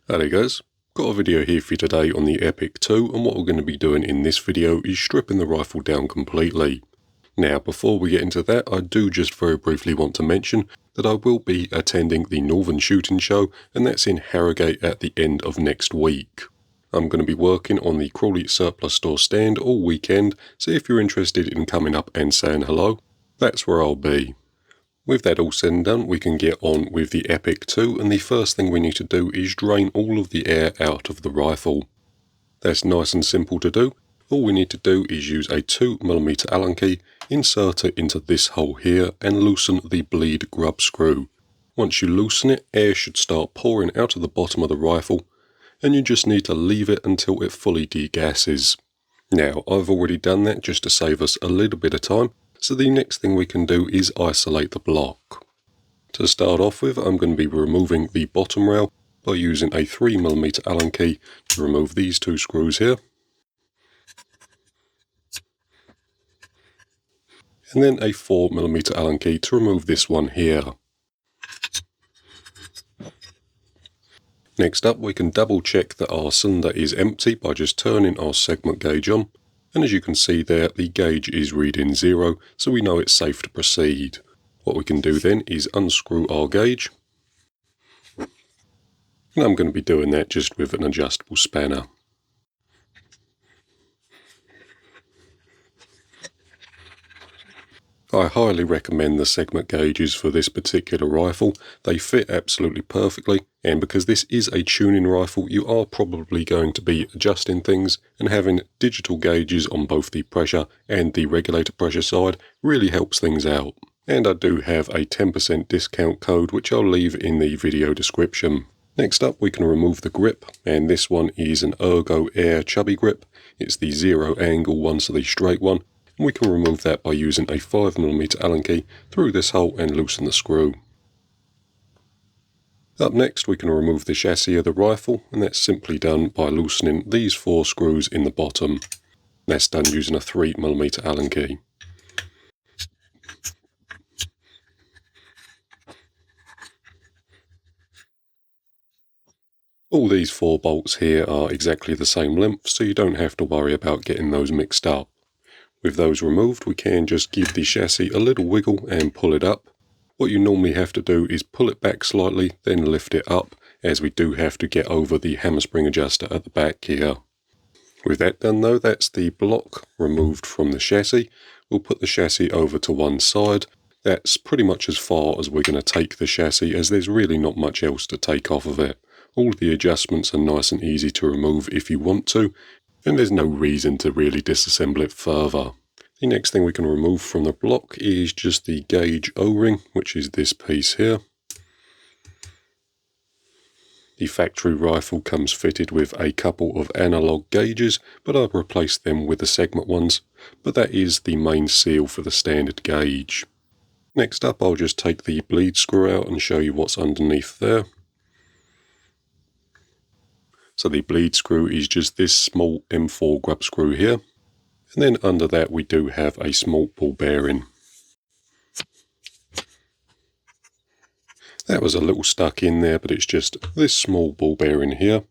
Hey guys, got a video here for you today on the Epic 2, and what we're going to be doing in this video is stripping the rifle down completely. Now before we get into that, I do just very briefly want to mention that I will be attending the Northern Shooting Show, and that's in Harrogate at the end of next week. I'm going to be working on the Crawley Surplus Store stand all weekend, so if you're interested in coming up and saying hello, that's where I'll be. With that all said and done, we can get on with the Epic 2, and the first thing we need to do is drain all of the air out of the rifle. That's nice and simple to do. All we need to do is use a 2mm Allen key, insert it into this hole here, and loosen the bleed grub screw. Once you loosen it, air should start pouring out of the bottom of the rifle, and you just need to leave it until it fully degasses. Now, I've already done that just to save us a little bit of time. So the next thing we can do is isolate the block. To start off with, I'm going to be removing the bottom rail by using a 3mm Allen key to remove these two screws here. And then a 4mm Allen key to remove this one here. Next up, we can double check that our cylinder is empty by just turning our segment gauge on. And as you can see there, the gauge is reading 0, so we know it's safe to proceed. What we can do then is unscrew our gauge. And I'm going to be doing that just with an adjustable spanner. I highly recommend the segment gauges for this particular rifle. They fit absolutely perfectly, and because this is a tuning rifle, you are probably going to be adjusting things, and having digital gauges on both the pressure and the regulator pressure side really helps things out. And I do have a 10% discount code which I'll leave in the video description. Next up, we can remove the grip, and this one is an Ergo Air Chubby grip. It's the 0 angle one, so the straight one. We can remove that by using a 5mm Allen key through this hole and loosen the screw. Up next, we can remove the chassis of the rifle, and that's simply done by loosening these 4 screws in the bottom. That's done using a 3mm Allen key. All these 4 bolts here are exactly the same length, so you don't have to worry about getting those mixed up. With those removed, we can just give the chassis a little wiggle and pull it up. What you normally have to do is pull it back slightly, then lift it up, as we do have to get over the hammer spring adjuster at the back here. With that done though, that's the block removed from the chassis. We'll put the chassis over to one side. That's pretty much as far as we're going to take the chassis, as there's really not much else to take off of it. All the adjustments are nice and easy to remove if you want to, and there's no reason to really disassemble it further. The next thing we can remove from the block is just the gauge O-ring, which is this piece here. The factory rifle comes fitted with a couple of analog gauges, but I've replaced them with the segment ones, but that is the main seal for the standard gauge. Next up, I'll just take the bleed screw out and show you what's underneath there. So the bleed screw is just this small M4 grub screw here. And then under that we do have a small ball bearing. That was a little stuck in there, but it's just this small ball bearing here.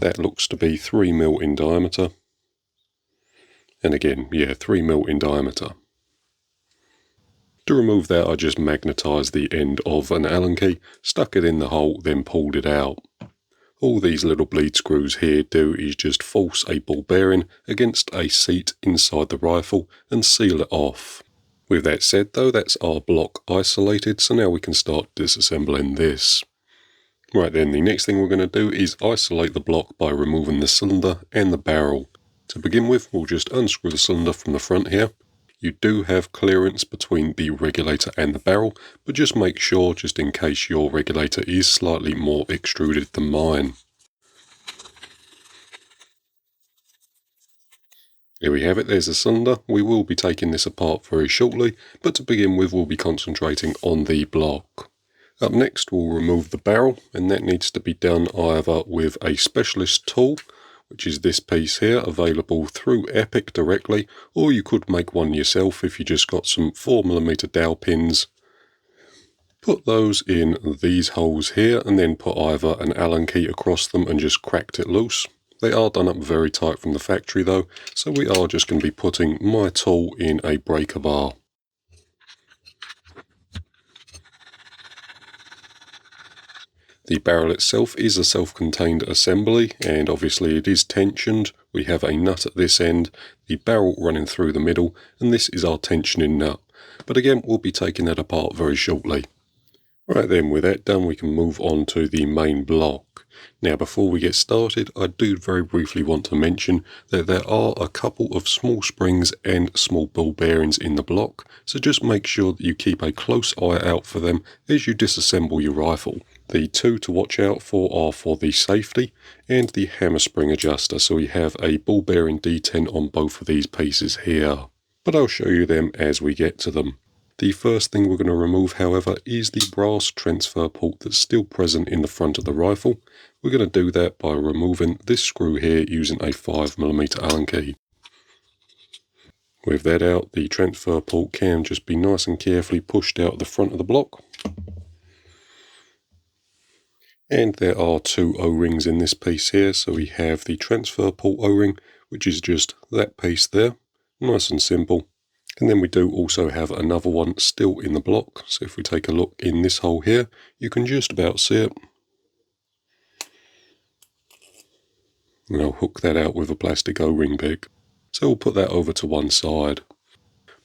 That looks to be 3mm in diameter. And again, yeah, 3mm in diameter. To remove that, I just magnetised the end of an Allen key, stuck it in the hole, then pulled it out. All these little bleed screws here do is just force a ball bearing against a seat inside the rifle and seal it off. With that said though, that's our block isolated, so now we can start disassembling this. Right then, the next thing we're going to do is isolate the block by removing the cylinder and the barrel. To begin with, we'll just unscrew the cylinder from the front here. You do have clearance between the regulator and the barrel, but just make sure, just in case your regulator is slightly more extruded than mine. Here we have it, there's the cylinder. We will be taking this apart very shortly, but to begin with we'll be concentrating on the block. Up next we'll remove the barrel, and that needs to be done either with a specialist tool, which is this piece here, available through Epic directly, or you could make one yourself if you just got some 4mm dowel pins Put those in these holes here and then put either an Allen key across them and just cracked it loose. They are done up very tight from the factory though, so we are just going to be putting my tool in a breaker bar. The barrel itself is a self-contained assembly, and obviously it is tensioned. We have a nut at this end, the barrel running through the middle, and this is our tensioning nut. But again, we'll be taking that apart very shortly. Right then, with that done, we can move on to the main block. Now, before we get started, I do very briefly want to mention that there are a couple of small springs and small ball bearings in the block, so just make sure that you keep a close eye out for them as you disassemble your rifle. The two to watch out for are for the safety and the hammer spring adjuster, so we have a ball bearing D10 on both of these pieces here. But I'll show you them as we get to them. The first thing we're going to remove, however, is the brass transfer port that's still present in the front of the rifle. We're going to do that by removing this screw here using a 5mm Allen key. With that out, the transfer port can just be nice and carefully pushed out the front of the block. And there are two O-rings in this piece here, so we have the transfer port O-ring, which is just that piece there, nice and simple. And then we do also have another one still in the block, so if we take a look in this hole here, you can just about see it. And I'll hook that out with a plastic O-ring pick. So we'll put that over to one side.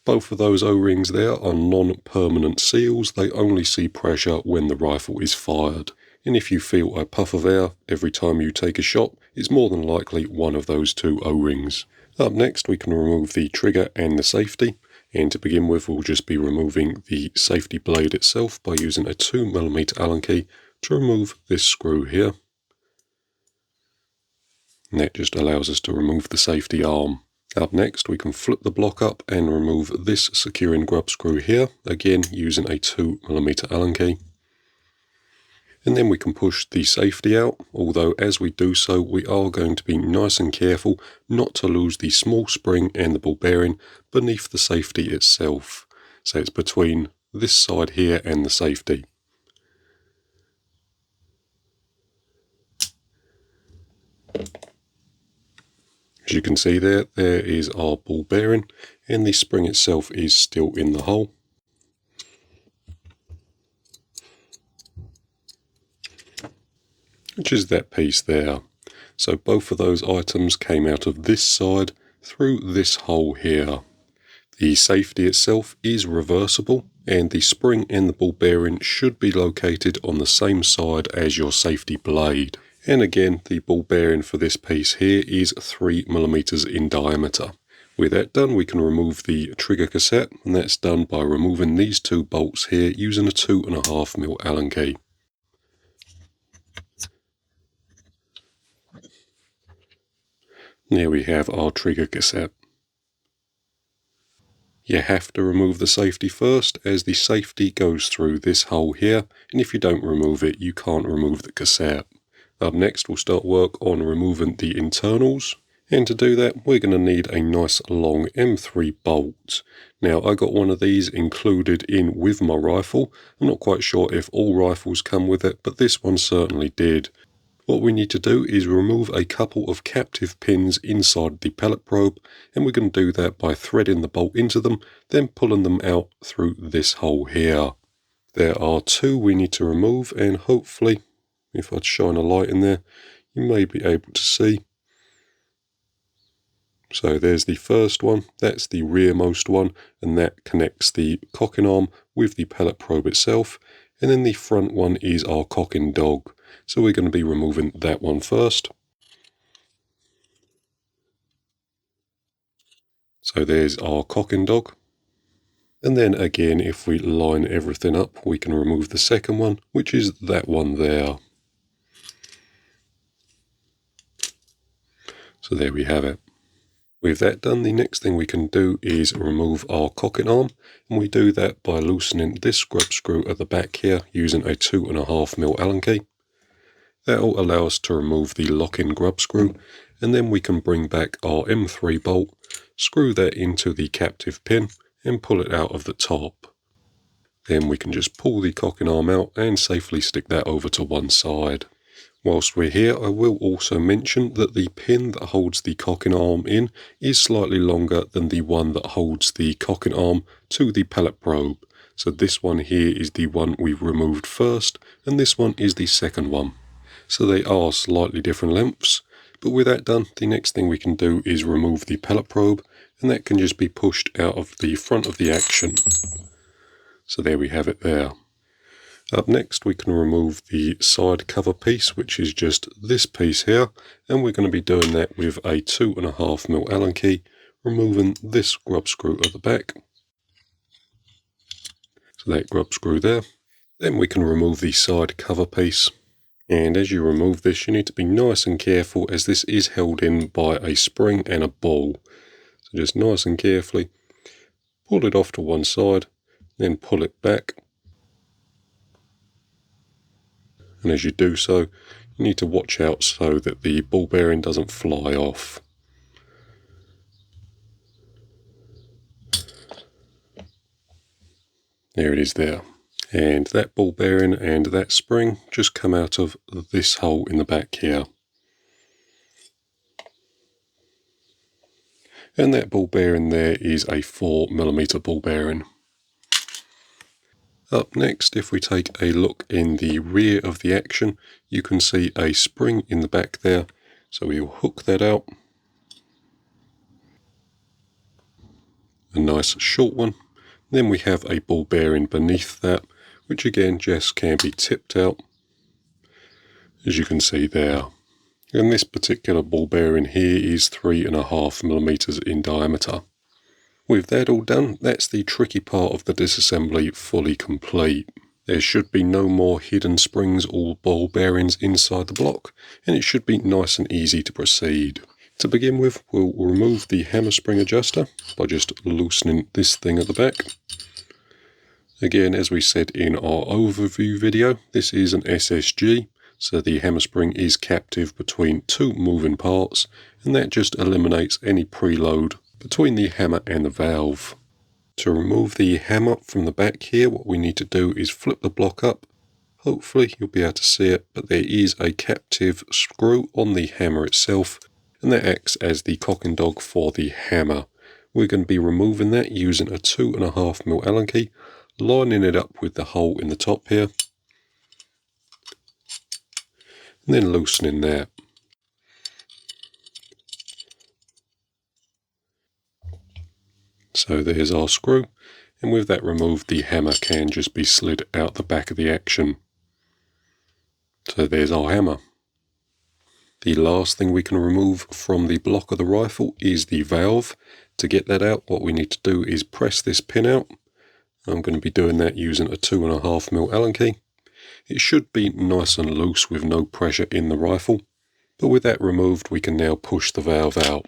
Both of those O-rings there are non-permanent seals. They only see pressure when the rifle is fired. And if you feel a puff of air every time you take a shot, it's more than likely one of those two O-rings. Up next, we can remove the trigger and the safety. And to begin with, we'll just be removing the safety blade itself by using a 2mm Allen key to remove this screw here. And that just allows us to remove the safety arm. Up next, we can flip the block up and remove this securing grub screw here, again using a 2mm Allen key. And then we can push the safety out, although as we do so, we are going to be nice and careful not to lose the small spring and the ball bearing beneath the safety itself. So it's between this side here and the safety. As you can see there is our ball bearing, and the spring itself is still in the hole. Which is that piece there. So both of those items came out of this side through this hole here. The safety itself is reversible, and the spring and the ball bearing should be located on the same side as your safety blade. And again, the ball bearing for this piece here is 3mm in diameter. With that done, we can remove the trigger cassette, and that's done by removing these two bolts here using a 2.5mm Allen key. There we have our trigger cassette. You have to remove the safety first, as the safety goes through this hole here, and if you don't remove it, you can't remove the cassette. Up next, we'll start work on removing the internals, and to do that, we're going to need a nice long M3 bolt. Now, I got one of these included in with my rifle. I'm not quite sure if all rifles come with it, but this one certainly did. What we need to do is remove a couple of captive pins inside the pellet probe, and we're going to do that by threading the bolt into them, then pulling them out through this hole here. There are two we need to remove, and hopefully, if I shine a light in there, you may be able to see. So there's the first one, that's the rearmost one, and that connects the cocking arm with the pellet probe itself, and then the front one is our cocking dog. So we're going to be removing that one first. So there's our cocking dog. And then again, if we line everything up, we can remove the second one, which is that one there. So there we have it. With that done, the next thing we can do is remove our cocking arm, and we do that by loosening this grub screw at the back here using a 2.5mm Allen key. That will allow us to remove the lock-in grub screw, and then we can bring back our M3 bolt, screw that into the captive pin, and pull it out of the top. Then we can just pull the cocking arm out and safely stick that over to one side. Whilst we're here, I will also mention that the pin that holds the cocking arm in is slightly longer than the one that holds the cocking arm to the pellet probe. So this one here is the one we've removed first, and this one is the second one. So they are slightly different lengths, but with that done, the next thing we can do is remove the pellet probe, and that can just be pushed out of the front of the action. So there we have it there. Up next, we can remove the side cover piece, which is just this piece here, and we're going to be doing that with a 2.5mm Allen key, removing this grub screw at the back. So that grub screw there. Then we can remove the side cover piece. And as you remove this, you need to be nice and careful, as this is held in by a spring and a ball. So just nice and carefully pull it off to one side, then pull it back. And as you do so, you need to watch out so that the ball bearing doesn't fly off. There it is there. And that ball bearing and that spring just come out of this hole in the back here. And that ball bearing there is a 4mm ball bearing. Up next, if we take a look in the rear of the action, you can see a spring in the back there. So we'll hook that out. A nice short one. Then we have a ball bearing beneath that, which again just can be tipped out, as you can see there. And this particular ball bearing here is 3.5mm in diameter. With that all done, that's the tricky part of the disassembly fully complete. There should be no more hidden springs or ball bearings inside the block, and it should be nice and easy to proceed. To begin with, we'll remove the hammer spring adjuster by just loosening this thing at the back. Again, as we said in our overview video, this is an SSG, so the hammer spring is captive between two moving parts, and that just eliminates any preload between the hammer and the valve. To remove the hammer from the back here, what we need to do is flip the block up. Hopefully you'll be able to see it, but there is a captive screw on the hammer itself, and that acts as the cocking dog for the hammer. We're going to be removing that using a 2.5mm Allen key, lining it up with the hole in the top here, and then loosening that. So there's our screw, and with that removed, the hammer can just be slid out the back of the action. So there's our hammer. The last thing we can remove from the block of the rifle is the valve. To get that out, what we need to do is press this pin out. I'm going to be doing that using a 2.5mm Allen key. It should be nice and loose with no pressure in the rifle, but with that removed, we can now push the valve out.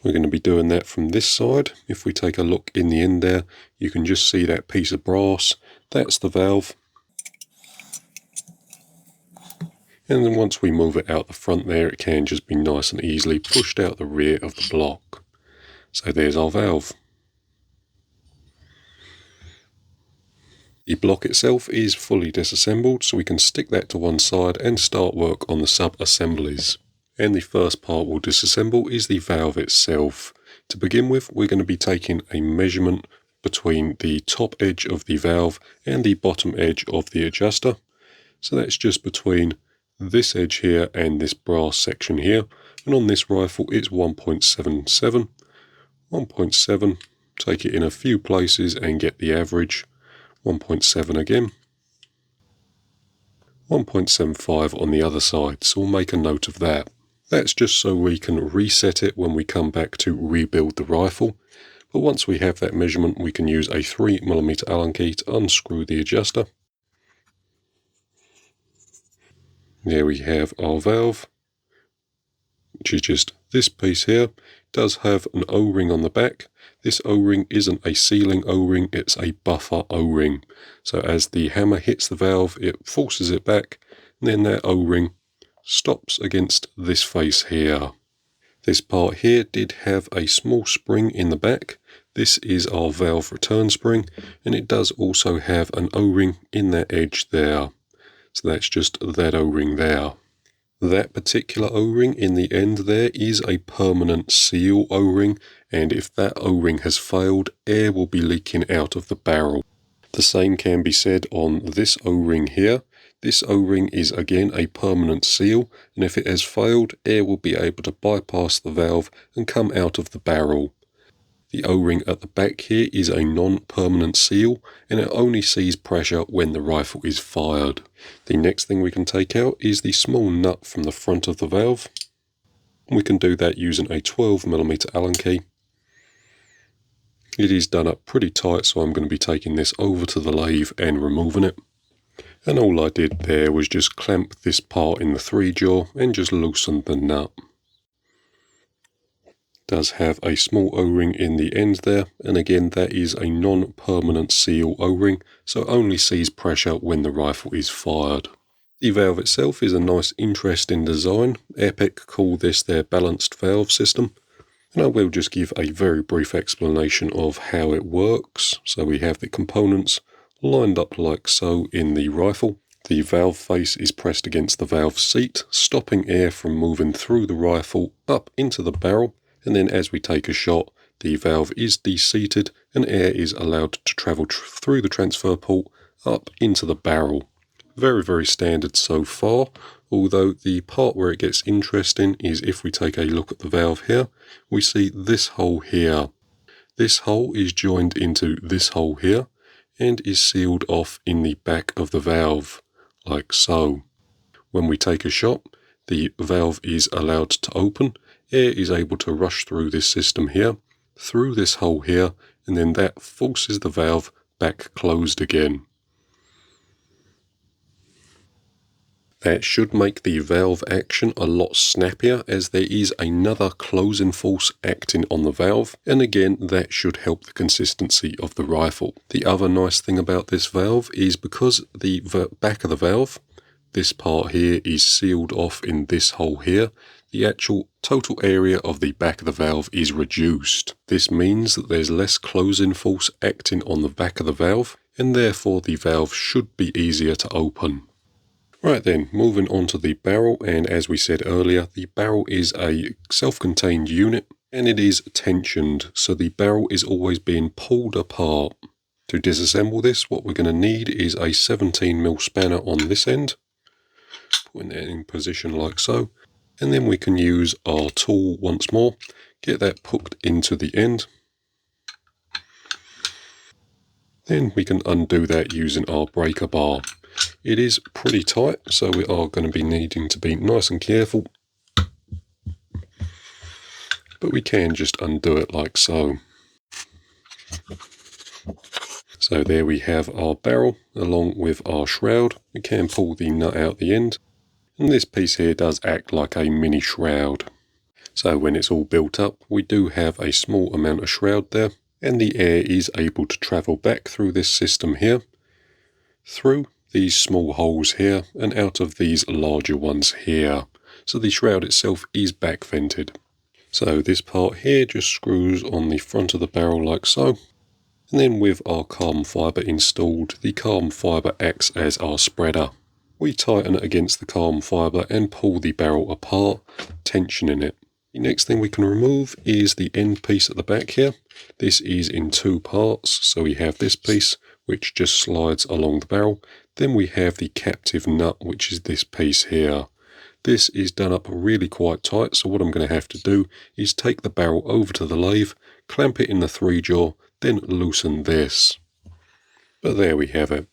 We're going to be doing that from this side. If we take a look in the end there, you can just see that piece of brass. That's the valve. And then once we move it out the front there, it can just be nice and easily pushed out the rear of the block. So there's our valve. The block itself is fully disassembled, so we can stick that to one side and start work on the sub-assemblies. And the first part we'll disassemble is the valve itself. To begin with, we're going to be taking a measurement between the top edge of the valve and the bottom edge of the adjuster. So that's just between this edge here and this brass section here. And on this rifle, it's 1.77. 1.7, take it in a few places and get the average. 1.7 again. 1.75 on the other side, so we'll make a note of that. That's just so we can reset it when we come back to rebuild the rifle. But once we have that measurement, we can use a 3mm Allen key to unscrew the adjuster. There we have our valve, which is just this piece here. It does have an O-ring on the back. This O-ring isn't a sealing O-ring, it's a buffer O-ring. So as the hammer hits the valve, it forces it back, and then that O-ring stops against this face here. This part here did have a small spring in the back. This is our valve return spring, and it does also have an O-ring in that edge there. So that's just that O-ring there. That particular O-ring in the end there is a permanent seal O-ring, and if that O-ring has failed, air will be leaking out of the barrel. The same can be said on this O-ring here. This O-ring is again a permanent seal, and if it has failed, air will be able to bypass the valve and come out of the barrel. The O-ring at the back here is a non-permanent seal, and it only sees pressure when the rifle is fired. The next thing we can take out is the small nut from the front of the valve. We can do that using a 12mm Allen key. It is done up pretty tight, so I'm going to be taking this over to the lathe and removing it. And all I did there was just clamp this part in the 3-jaw and just loosen the nut. Does have a small O-ring in the end there, and again that is a non-permanent seal O-ring, so only sees pressure when the rifle is fired. The valve itself is a nice interesting design. Epic call this their balanced valve system, and I will just give a very brief explanation of how it works. So we have the components lined up like so in the rifle. The valve face is pressed against the valve seat, stopping air from moving through the rifle up into the barrel. And then as we take a shot, the valve is deseated and air is allowed to travel through the transfer port up into the barrel. Very, very standard so far, although the part where it gets interesting is if we take a look at the valve here, we see this hole here. This hole is joined into this hole here and is sealed off in the back of the valve, like so. When we take a shot, the valve is allowed to open. Air is able to rush through this system here, through this hole here, and then that forces the valve back closed again. That should make the valve action a lot snappier, as there is another closing force acting on the valve, and again that should help the consistency of the rifle. The other nice thing about this valve is because the back of the valve, this part here, is sealed off in this hole here, the actual total area of the back of the valve is reduced. This means that there's less closing force acting on the back of the valve, and therefore the valve should be easier to open. Right then, moving on to the barrel, and as we said earlier, the barrel is a self-contained unit, and it is tensioned, so the barrel is always being pulled apart. To disassemble this, what we're going to need is a 17mm spanner on this end, putting that in position like so. And then we can use our tool once more, get that hooked into the end. Then we can undo that using our breaker bar. It is pretty tight, so we are going to be needing to be nice and careful. But we can just undo it like so. So there we have our barrel along with our shroud. We can pull the nut out the end. And this piece here does act like a mini shroud. So when it's all built up, we do have a small amount of shroud there, and the air is able to travel back through this system here, through these small holes here, and out of these larger ones here. So the shroud itself is back vented. So this part here just screws on the front of the barrel like so. And then with our carbon fibre installed, the carbon fibre acts as our spreader. We tighten it against the carbon fibre and pull the barrel apart, tensioning it. The next thing we can remove is the end piece at the back here. This is in 2 parts, so we have this piece which just slides along the barrel. Then we have the captive nut, which is this piece here. This is done up really quite tight, so what I'm going to have to do is take the barrel over to the lathe, clamp it in the 3-jaw, then loosen this. But there we have it.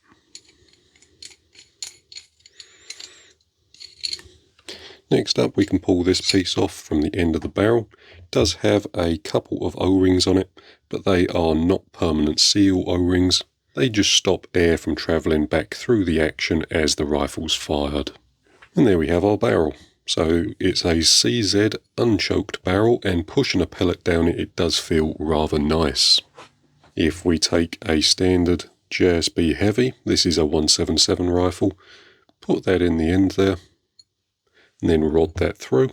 Next up, we can pull this piece off from the end of the barrel. It does have a couple of O-rings on it, but they are not permanent seal O-rings. They just stop air from travelling back through the action as the rifle's fired. And there we have our barrel. So it's a CZ unchoked barrel, and pushing a pellet down it, it does feel rather nice. If we take a standard JSB heavy, this is a 177 rifle, put that in the end there, and then rod that through.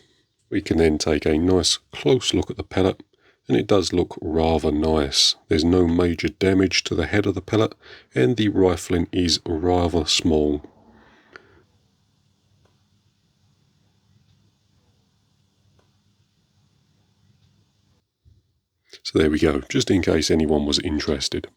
We can then take a nice close look at the pellet and it does look rather nice. There's no major damage to the head of the pellet, and the rifling is rather small. So there we go, just in case anyone was interested.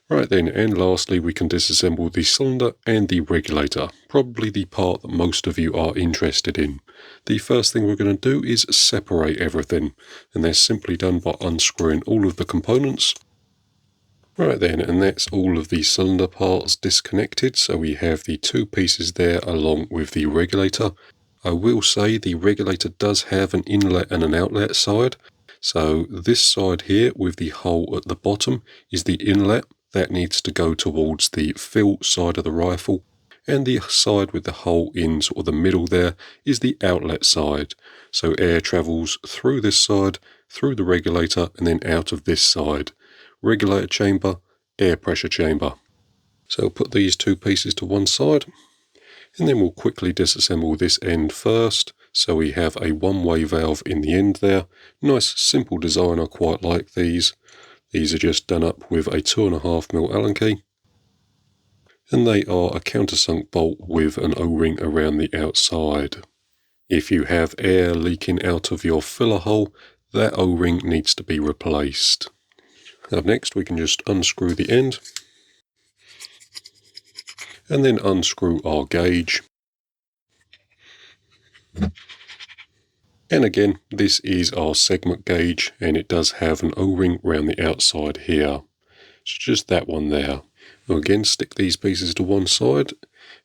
Right then, and lastly we can disassemble the cylinder and the regulator, probably the part that most of you are interested in. The first thing we're going to do is separate everything, and that's simply done by unscrewing all of the components. Right then, and that's all of the cylinder parts disconnected, so we have the two pieces there along with the regulator. I will say the regulator does have an inlet and an outlet side, so this side here with the hole at the bottom is the inlet. That needs to go towards the fill side of the rifle, and the side with the hole in sort of the middle there is the outlet side. So air travels through this side, through the regulator, and then out of this side. Regulator chamber, air pressure chamber. So I'll put these two pieces to one side, and then we'll quickly disassemble this end first. So we have a one-way valve in the end there. Nice simple design, I quite like these. These are just done up with a 2.5mm Allen key, and they are a countersunk bolt with an O-ring around the outside. If you have air leaking out of your filler hole, that O-ring needs to be replaced. Up next we can just unscrew the end, and then unscrew our gauge. And again, this is our segment gauge, and it does have an O-ring around the outside here. So just that one there. Now again, stick these pieces to one side,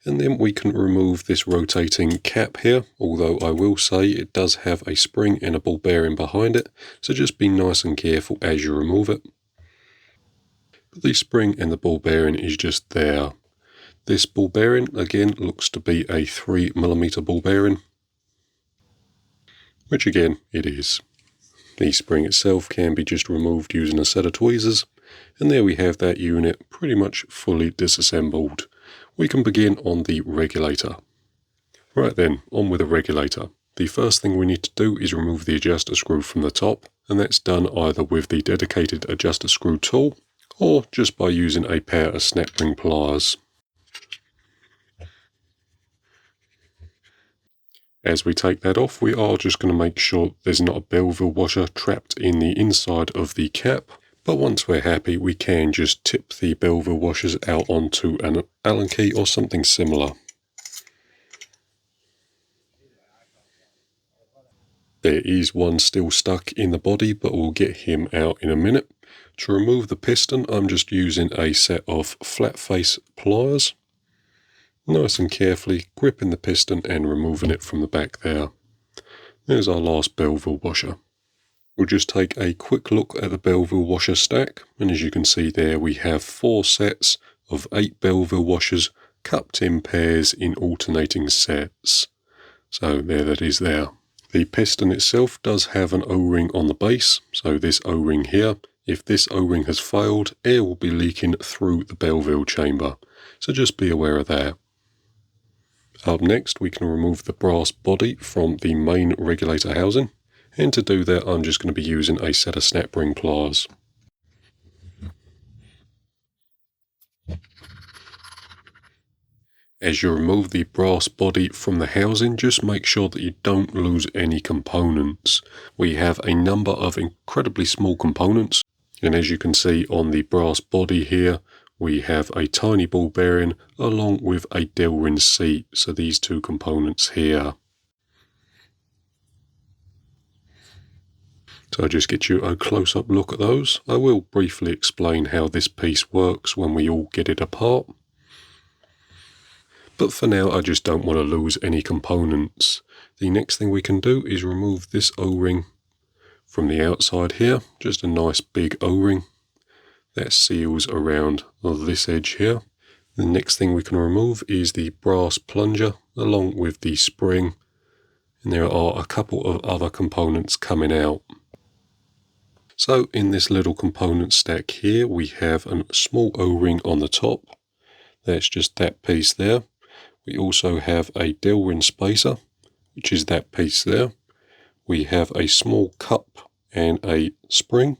and then we can remove this rotating cap here, although I will say it does have a spring and a ball bearing behind it, so just be nice and careful as you remove it. But the spring and the ball bearing is just there. This ball bearing, again, looks to be a 3mm ball bearing, which again, it is. The spring itself can be just removed using a set of tweezers, and there we have that unit pretty much fully disassembled. We can begin on the regulator. Right then, on with the regulator. The first thing we need to do is remove the adjuster screw from the top, and that's done either with the dedicated adjuster screw tool, or just by using a pair of snap ring pliers. As we take that off, we are just going to make sure there's not a Belleville washer trapped in the inside of the cap. But once we're happy, we can just tip the Belleville washers out onto an Allen key or something similar. There is one still stuck in the body, but we'll get him out in a minute. To remove the piston, I'm just using a set of flat face pliers. Nice and carefully gripping the piston and removing it from the back there. There's our last Belleville washer. We'll just take a quick look at the Belleville washer stack, and as you can see there we have 4 sets of 8 Belleville washers cupped in pairs in alternating sets. So there that is there. The piston itself does have an O-ring on the base, so this O-ring here, if this O-ring has failed, air will be leaking through the Belleville chamber, so just be aware of that. Up next we can remove the brass body from the main regulator housing, and to do that I'm just going to be using a set of snap ring pliers. As you remove the brass body from the housing, just make sure that you don't lose any components. We have a number of incredibly small components, and as you can see on the brass body here, we have a tiny ball bearing along with a Delrin seat, so these two components here. So I'll just get you a close-up look at those. I will briefly explain how this piece works when we all get it apart. But for now, I just don't want to lose any components. The next thing we can do is remove this O-ring from the outside here, just a nice big O-ring. That seals around this edge here. The next thing we can remove is the brass plunger along with the spring, and there are a couple of other components coming out. So in this little component stack here we have a small O-ring on the top. That's just that piece there. We also have a Delrin spacer, which is that piece there. We have a small cup and a spring,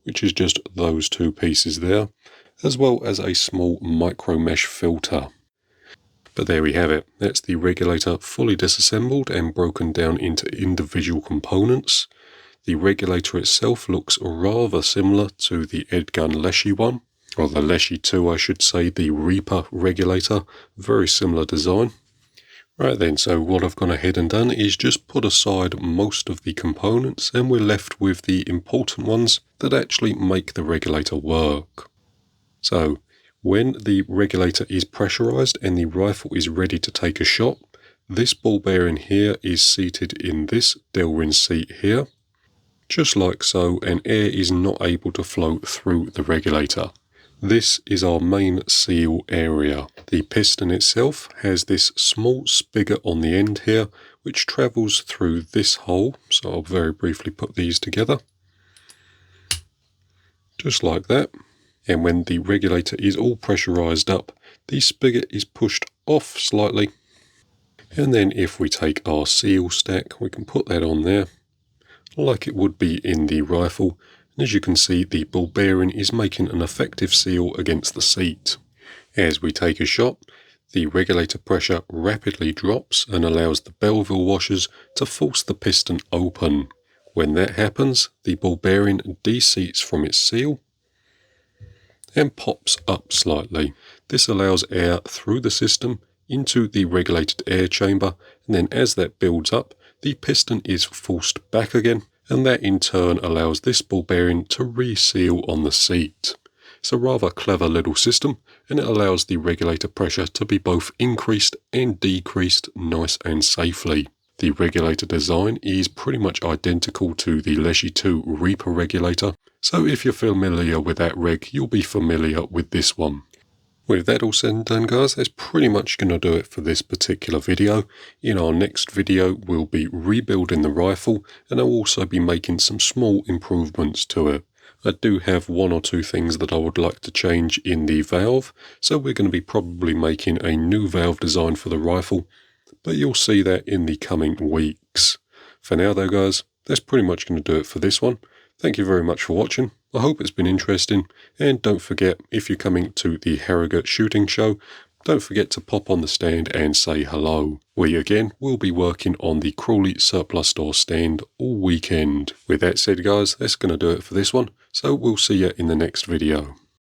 which is just those two pieces there, as well as a small micro mesh filter. But there we have it. That's the regulator fully disassembled and broken down into individual components. The regulator itself looks rather similar to the Edgun Leshy one, or the Leshy 2 I should say, the Reaper regulator. Very similar design. Right then, so what I've gone ahead and done is just put aside most of the components, and we're left with the important ones that actually make the regulator work. So when the regulator is pressurized and the rifle is ready to take a shot, this ball bearing here is seated in this Delrin seat here, just like so, and air is not able to flow through the regulator. This is our main seal area. The piston itself has this small spigot on the end here, which travels through this hole. So I'll very briefly put these together. Just like that. And when the regulator is all pressurized up, the spigot is pushed off slightly. And then if we take our seal stack, we can put that on there, like it would be in the rifle. And as you can see, the ball bearing is making an effective seal against the seat. As we take a shot, the regulator pressure rapidly drops and allows the Belleville washers to force the piston open. When that happens, the ball bearing de-seats from its seal and pops up slightly. This allows air through the system into the regulated air chamber, and then as that builds up, the piston is forced back again, and that in turn allows this ball bearing to reseal on the seat. It's a rather clever little system, and it allows the regulator pressure to be both increased and decreased nice and safely. The regulator design is pretty much identical to the Leshy 2 Reaper regulator, so if you're familiar with that reg, you'll be familiar with this one. With that all said and done, guys, that's pretty much going to do it for this particular video. In our next video, we'll be rebuilding the rifle, and I'll also be making some small improvements to it. I do have one or two things that I would like to change in the valve, so we're going to be probably making a new valve design for the rifle, but you'll see that in the coming weeks. For now though, guys, that's pretty much going to do it for this one. Thank you very much for watching. I hope it's been interesting, and don't forget, if you're coming to the Harrogate shooting show, don't forget to pop on the stand and say hello. We again will be working on the Crawley Surplus Store stand all weekend. With that said, guys, that's going to do it for this one, so we'll see you in the next video.